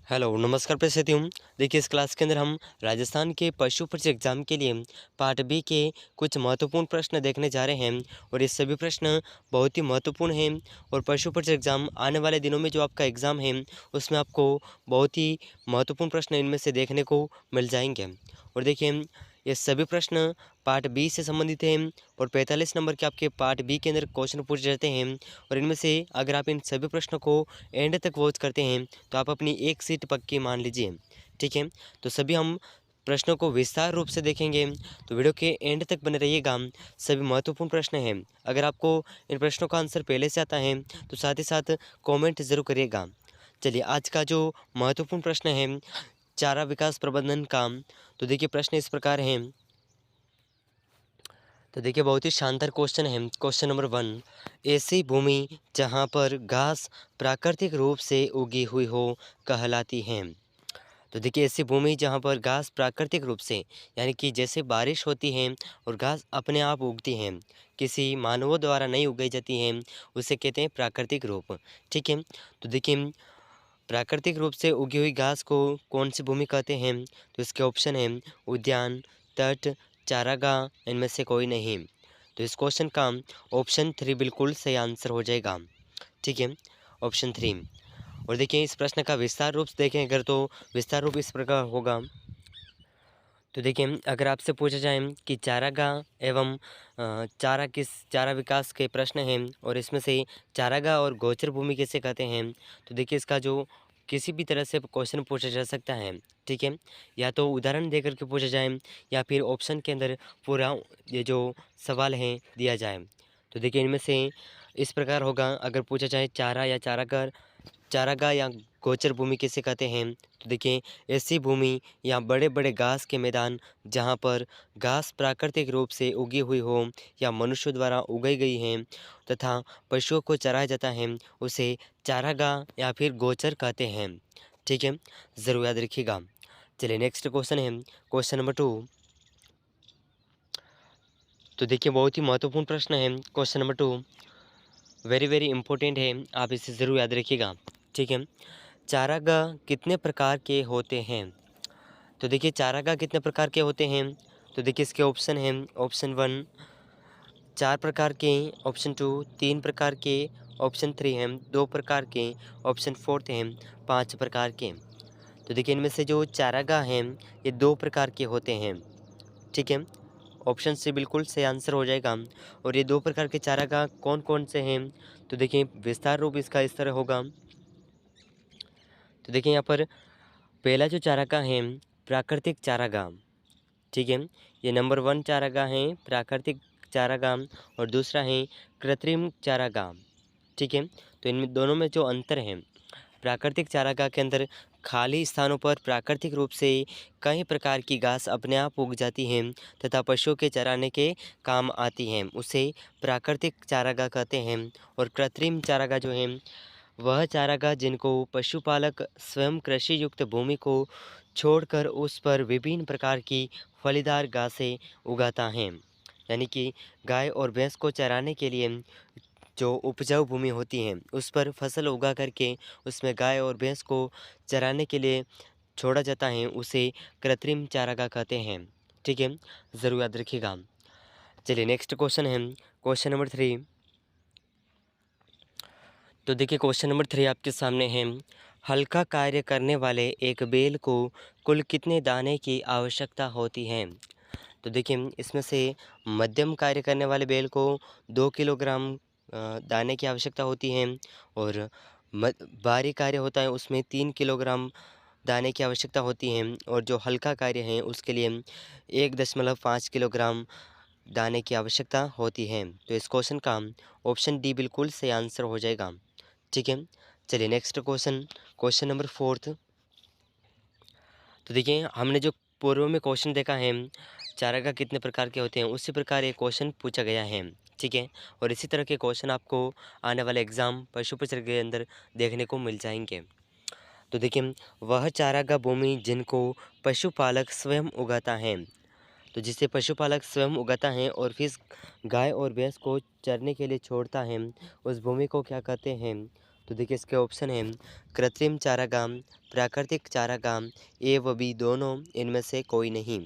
Hello नमस्कार प्रिय देखिए इस क्लास के अंदर हम राजस्थान के पशु परीक्षा एग्जाम के लिए पार्ट बी के कुछ महत्वपूर्ण प्रश्न देखने जा रहे हैं और ये सभी प्रश्न बहुत ही महत्वपूर्ण हैं और पशु परीक्षा एग्जाम आने वाले दिनों में जो आपका एग्ज़ाम है उसमें आपको बहुत ही महत्वपूर्ण प्रश्न इनमें से देखने को मिल जाएंगे। और देखिए ये सभी प्रश्न पार्ट बी से संबंधित हैं और 45 नंबर के आपके पार्ट बी के अंदर क्वेश्चन पूछे जाते हैं और इनमें से अगर आप इन सभी प्रश्नों को एंड तक वॉच करते हैं तो आप अपनी एक सीट पक्की मान लीजिए। ठीक है, तो सभी हम प्रश्नों को विस्तार रूप से देखेंगे, तो वीडियो के एंड तक बने रहिएगा। सभी महत्वपूर्ण प्रश्न हैं। अगर आपको इन प्रश्नों का आंसर पहले से आता है तो साथ ही साथ कमेंट ज़रूर करिएगा। चलिए आज का जो महत्वपूर्ण प्रश्न है चारा विकास प्रबंधन का, तो देखिए प्रश्न इस प्रकार है। तो देखिए बहुत ही शानदार क्वेश्चन है। क्वेश्चन नंबर 1, ऐसी भूमि जहाँ पर घास प्राकृतिक रूप से उगी हुई हो कहलाती है। तो देखिए ऐसी भूमि जहाँ पर घास प्राकृतिक रूप से यानी कि जैसे बारिश होती है और घास अपने आप उगती है, किसी मानवों द्वारा नहीं उगाई जाती है, उसे कहते हैं प्राकृतिक रूप। ठीक है, तो देखिए प्राकृतिक रूप से उगी हुई घास को कौन सी भूमि कहते हैं, तो इसके ऑप्शन है उद्यान, तट, चारागाह, इनमें से कोई नहीं। तो इस क्वेश्चन का ऑप्शन 3 बिल्कुल सही आंसर हो जाएगा। ठीक है, ऑप्शन 3। और देखिए इस प्रश्न का विस्तार रूप से देखें अगर, तो विस्तार रूप इस प्रकार होगा। तो देखिए अगर आपसे पूछा जाए कि चारागाह एवं चारा विकास के प्रश्न हैं और इसमें से चारागाह और गोचर भूमि किसे कहते हैं, तो देखिए इसका जो किसी भी तरह से क्वेश्चन पूछा जा सकता है। ठीक है, या तो उदाहरण देकर के पूछा जाए या फिर ऑप्शन के अंदर पूरा ये जो सवाल है दिया जाए। तो देखिए इनमें से इस प्रकार होगा, अगर पूछा जाए चारा या चारागाह या गोचर भूमि किसे कहते हैं, तो देखिए ऐसी भूमि या बड़े बड़े घास के मैदान जहाँ पर घास प्राकृतिक रूप से उगी हुई हो या मनुष्य द्वारा उगाई गई है तथा पशुओं को चराया जाता है, उसे चारागाह या फिर गोचर कहते हैं। ठीक है, ज़रूर याद रखिएगा। चलिए नेक्स्ट क्वेश्चन है क्वेश्चन नंबर 2। तो देखिए बहुत ही महत्वपूर्ण प्रश्न है question number 2, very very important है, आप इसे ज़रूर याद रखिएगा। ठीक है, चारागाह कितने प्रकार के होते हैं। तो देखिए चारागाह कितने प्रकार के होते हैं, तो देखिए इसके ऑप्शन हैं ऑप्शन 1 4 प्रकार के, ऑप्शन 2 3 प्रकार के, ऑप्शन 3 है 2 प्रकार के, ऑप्शन 4 है 5 प्रकार के। तो देखिए इनमें से जो चारागाह हैं ये 2 प्रकार के होते हैं। ठीक है, ऑप्शन से बिल्कुल सही आंसर हो जाएगा। और ये 2 प्रकार के चारागाह कौन कौन से हैं, तो देखिए विस्तार रूप इसका इस तरह होगा। तो देखिए यहाँ पर पहला जो चारागाह है प्राकृतिक चारागाह। ठीक है, ये नंबर 1 चारागाह है प्राकृतिक चारागाह और दूसरा है कृत्रिम चारागाह। ठीक है, तो इनमें दोनों में जो अंतर है, प्राकृतिक चारागाह के अंदर खाली स्थानों पर प्राकृतिक रूप से कई प्रकार की घास अपने आप उग जाती हैं तथा पशुओं के चराने के काम आती हैं, उसे प्राकृतिक चारागाह कहते हैं। और कृत्रिम चारागाह जो है वह चारागाह जिनको पशुपालक स्वयं कृषि युक्त भूमि को छोड़कर उस पर विभिन्न प्रकार की फलीदार घासें उगाता है। यानी कि गाय और भैंस को चराने के लिए जो उपजाऊ भूमि होती है उस पर फसल उगा करके उसमें गाय और भैंस को चराने के लिए छोड़ा जाता है, उसे कृत्रिम चारागाह कहते हैं। ठीक है, ज़रूर याद रखिएगा। चलिए नेक्स्ट क्वेश्चन है क्वेश्चन नंबर 3। तो देखिए क्वेश्चन नंबर 3 आपके सामने है, हल्का कार्य करने वाले एक बैल को कुल कितने दाने की आवश्यकता होती है। तो देखिए इसमें से मध्यम कार्य करने वाले बैल को 2 किलोग्राम दाने की आवश्यकता होती है और भारी कार्य होता है उसमें 3 किलोग्राम दाने की आवश्यकता होती है और जो हल्का कार्य है उसके लिए 1.5 किलोग्राम दाने की आवश्यकता होती है। तो इस क्वेश्चन का ऑप्शन डी बिल्कुल सही आंसर हो जाएगा। ठीक है, चलिए नेक्स्ट क्वेश्चन क्वेश्चन नंबर 4। तो देखिए हमने जो पूर्व में क्वेश्चन देखा है चारागाह कितने प्रकार के होते हैं, उसी प्रकार ये क्वेश्चन पूछा गया है। ठीक है, और इसी तरह के क्वेश्चन आपको आने वाले एग्जाम पशु परीक्षा के अंदर देखने को मिल जाएंगे। तो देखिए वह चारागाह भूमि जिनको पशुपालक स्वयं उगाता है, तो जिसे पशुपालक स्वयं उगाता है और फिर गाय और भैंस को चरने के लिए छोड़ता है, उस भूमि को क्या कहते हैं, तो देखिए इसके ऑप्शन हैं कृत्रिम चारागाह, प्राकृतिक चारागाह, ए व बी दोनों, इनमें से कोई नहीं।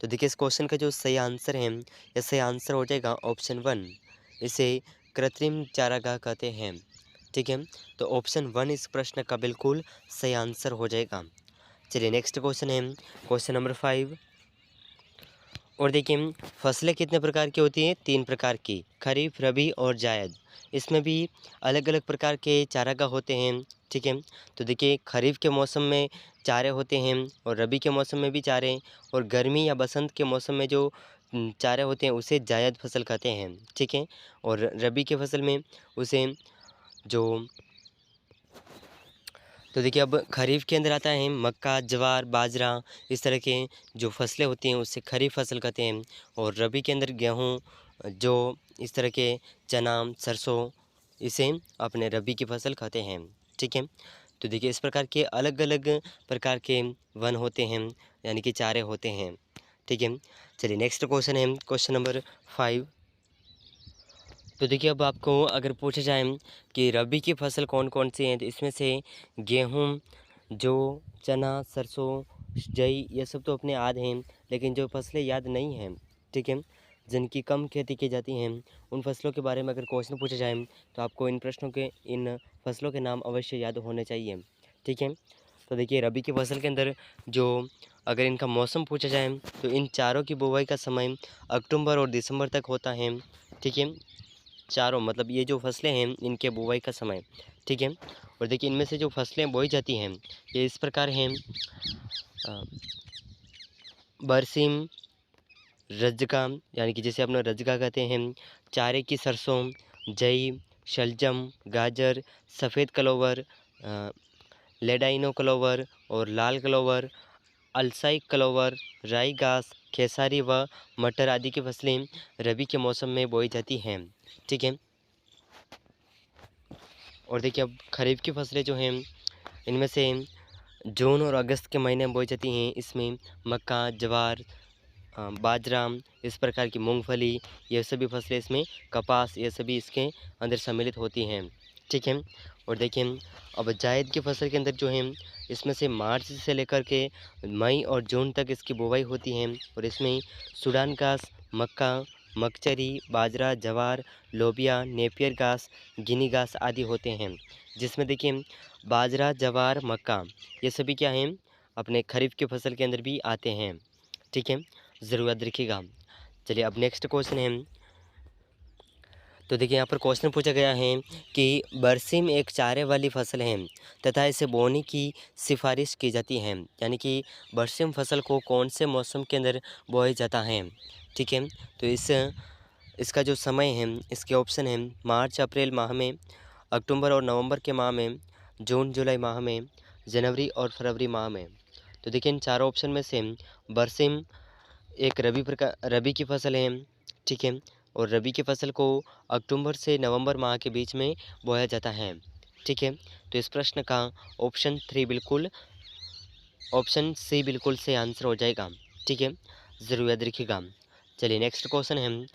तो देखिए इस क्वेश्चन का जो सही आंसर है, या सही आंसर हो जाएगा ऑप्शन 1, इसे कृत्रिम चारागाह कहते हैं। ठीक है, तो ऑप्शन 1 इस प्रश्न का बिल्कुल सही आंसर हो जाएगा। चलिए नेक्स्ट क्वेश्चन है क्वेश्चन नंबर 5। और देखिए फसलें कितने प्रकार की होती हैं? 3 प्रकार की, खरीफ, रबी और जायद। इसमें भी अलग अलग प्रकार के चारागाह होते हैं। ठीक है, तो देखिए खरीफ के मौसम में चारे होते हैं और रबी के मौसम में भी चारे, और गर्मी या बसंत के मौसम में जो चारे होते हैं उसे जायद फसल कहते हैं। ठीक है, और रबी के फसल में उसे जो तो देखिए अब खरीफ के अंदर आता है मक्का, ज्वार, बाजरा, इस तरह के जो फसलें होती हैं उससे खरीफ फसल कहते हैं। और रबी के अंदर गेहूँ, जो इस तरह के चना, सरसों, इसे अपने रबी की फसल कहते हैं। ठीक है, तो देखिए इस प्रकार के अलग अलग प्रकार के वन होते हैं, यानी कि चारे होते हैं। ठीक है, चलिए नेक्स्ट क्वेश्चन है क्वेश्चन नंबर 5। तो देखिए अब आपको अगर पूछा जाए कि रबी की फसल कौन कौन सी हैं, तो इसमें से गेहूँ, जो चना, सरसों, जई, ये सब तो अपने याद हैं, लेकिन जो फसलें याद नहीं हैं, ठीक है, जिनकी कम खेती की जाती हैं, उन फसलों के बारे में अगर क्वेश्चन पूछा जाए तो आपको इन फसलों के नाम अवश्य याद होने चाहिए। ठीक है, तो देखिए रबी की फसल के अंदर जो अगर इनका मौसम पूछा जाए तो इन चारों की बुवाई का समय अक्टूबर और दिसंबर तक होता है। ठीक है, चारों मतलब ये जो फसलें हैं इनके बुवाई का समय। ठीक है, और देखिए इनमें से जो फसलें बोई जाती हैं ये इस प्रकार हैं बरसीम, रजका, यानी कि जैसे अपना रजका कहते हैं, चारे की सरसों, जई, शलजम, गाजर, सफ़ेद क्लोवर, लेडाइनो क्लोवर और लाल क्लोवर, अलसाई क्लोवर, राई घास, खेसारी व मटर आदि की फसलें रबी के मौसम में बोई जाती हैं। ठीक है, और देखिए अब खरीफ की फसलें जो हैं इनमें से जून और अगस्त के महीने में बोई जाती हैं। इसमें मक्का, ज्वार, बाजरा, इस प्रकार की मूंगफली, ये सभी फसलें, इसमें कपास, ये सभी इसके अंदर सम्मिलित होती हैं। ठीक है, और देखिए अब जायद की फसल के अंदर जो है इसमें से मार्च से लेकर के मई और जून तक इसकी बुवाई होती है, और इसमें सूडान घास, मक्का, मकचरी, बाजरा, जवार, लोबिया, नेपियर घास, गिनी घास आदि होते हैं। जिसमें देखिए बाजरा, जवार, मक्का, ये सभी क्या हैं, अपने खरीफ की फसल के अंदर भी आते हैं। ठीक है, ज़रूर याद रखिएगा। चलिए अब नेक्स्ट क्वेश्चन है। तो देखिए यहाँ पर क्वेश्चन पूछा गया है कि बरसीम एक चारे वाली फसल है तथा इसे बोने की सिफारिश की जाती है, यानी कि बरसीम फसल को कौन से मौसम के अंदर बोया जाता है। ठीक है, तो इसका जो समय है, इसके ऑप्शन है मार्च अप्रैल माह में, अक्टूबर और नवंबर के माह में, जून जुलाई माह में, जनवरी और फरवरी माह में। तो देखिए इन चारों ऑप्शन में से बरसीम एक रबी की फसल है। ठीक है, और रबी की फसल को अक्टूबर से नवंबर माह के बीच में बोया जाता है। ठीक है, तो इस प्रश्न का ऑप्शन सी बिल्कुल से आंसर हो जाएगा। ठीक है, ज़रूर याद रखिएगा। चलिए नेक्स्ट क्वेश्चन है।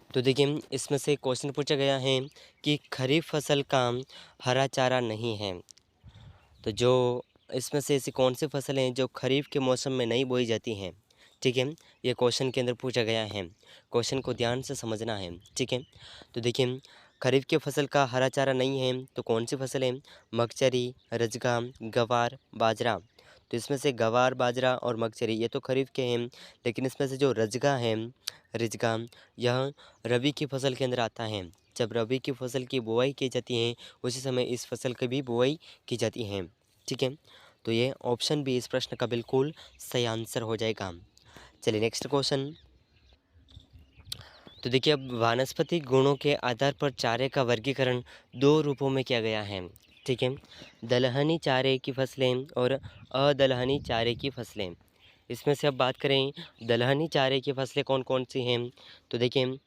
तो देखिए इसमें से क्वेश्चन पूछा गया है कि खरीफ फसल का हरा चारा नहीं है। तो जो इसमें से ऐसी कौन सी फसलें हैं जो खरीफ के मौसम में नहीं बोई जाती हैं। ठीक है, ये क्वेश्चन के अंदर पूछा गया है, क्वेश्चन को ध्यान से समझना है। ठीक है, तो देखिए खरीफ की फसल का हरा चारा नहीं है तो कौन सी फसल है, मकचरी, रजगा, गवार, बाजरा। तो इसमें से गवार, बाजरा और मकचरी ये तो खरीफ के हैं, लेकिन इसमें से जो रिजगा, यह रबी की फसल के अंदर आता है। जब रबी की फसल की बुआई की जाती है उसी समय इस फसल की भी बुआई की जाती है। ठीक है, तो ये ऑप्शन बी इस प्रश्न का बिल्कुल सही आंसर हो जाएगा। चलिए नेक्स्ट क्वेश्चन। तो देखिए अब वानस्पतिक गुणों के आधार पर चारे का वर्गीकरण 2 रूपों में किया गया है। ठीक है, दलहनी चारे की फसलें और अदलहनी चारे की फसलें। इसमें से अब बात करें दलहनी चारे की फसलें कौन कौन सी हैं, तो देखिए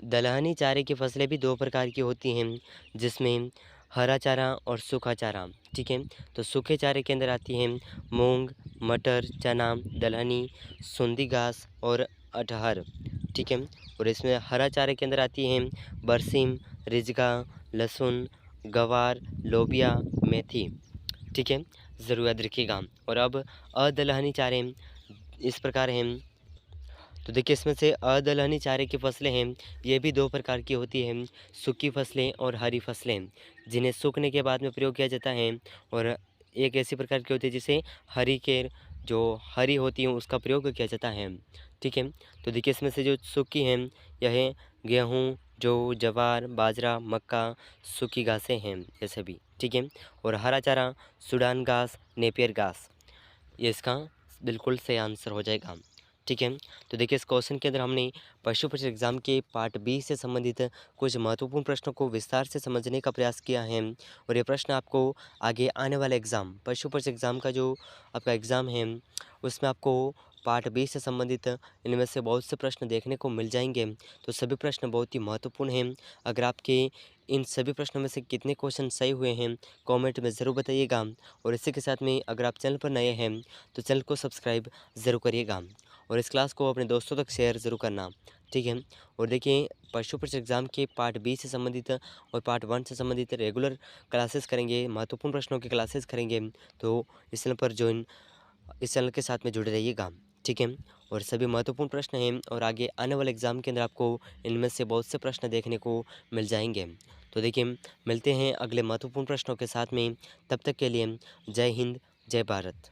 दलहनी चारे की फसलें भी 2 प्रकार की होती हैं, जिसमें हरा चारा और सूखा चारा। ठीक है, तो सूखे चारे के अंदर आती हैं मूंग, मटर, चना, दलहनी, सुंदी घास और अरहर। ठीक है। और इसमें हरा चारे के अंदर आती हैं बरसीम, रिजगा, लहसुन, गवार, लोबिया, मेथी। ठीक है, ज़रूर याद रखिएगा। और अब अदलहनी चारे इस प्रकार हैं। तो देखिए इसमें से अदलहनी चारे की फसलें हैं, ये भी 2 प्रकार की होती हैं, सूखी फसलें और हरी फसलें, जिन्हें सूखने के बाद में प्रयोग किया जाता है। और एक ऐसी प्रकार की होती है जिसे हरी के जो हरी होती हैं उसका प्रयोग किया जाता है। ठीक है, तो देखिए इसमें से जो सूखी हैं यह है गेहूँ, जौ, ज्वार, बाजरा, मक्का, सूखी घासें हैं ये सभी। ठीक है, और हरा चारा सूडान घास, नेपियर घास, ये इसका बिल्कुल सही आंसर हो जाएगा। ठीक है, तो देखिए इस क्वेश्चन के अंदर हमने पशु परीक्षा एग्जाम के पार्ट बी से संबंधित कुछ महत्वपूर्ण प्रश्नों को विस्तार से समझने का प्रयास किया है। और ये प्रश्न आपको आगे आने वाले एग्ज़ाम पशु परीक्षा एग्जाम का जो आपका एग्ज़ाम है उसमें आपको पार्ट बी से संबंधित इनमें से बहुत से प्रश्न देखने को मिल जाएंगे। तो सभी प्रश्न बहुत ही महत्वपूर्ण हैं। अगर आपके इन सभी प्रश्नों में से कितने क्वेश्चन सही हुए हैं कमेंट में ज़रूर बताइएगा। और इसी के साथ में अगर आप चैनल पर नए हैं तो चैनल को सब्सक्राइब ज़रूर करिएगा और इस क्लास को अपने दोस्तों तक शेयर ज़रूर करना। ठीक है, और देखिए पशु परीक्षा एग्जाम के पार्ट बी से संबंधित और पार्ट वन से संबंधित रेगुलर क्लासेस करेंगे, महत्वपूर्ण प्रश्नों की क्लासेस करेंगे। तो इस चैनल पर ज्वाइन इस चैनल के साथ में जुड़े रहिएगा। ठीक है, और सभी महत्वपूर्ण प्रश्न हैं और आगे आने वाले एग्ज़ाम के अंदर आपको इनमें से बहुत से प्रश्न देखने को मिल जाएंगे। तो देखिए मिलते हैं अगले महत्वपूर्ण प्रश्नों के साथ में, तब तक के लिए जय हिंद, जय भारत।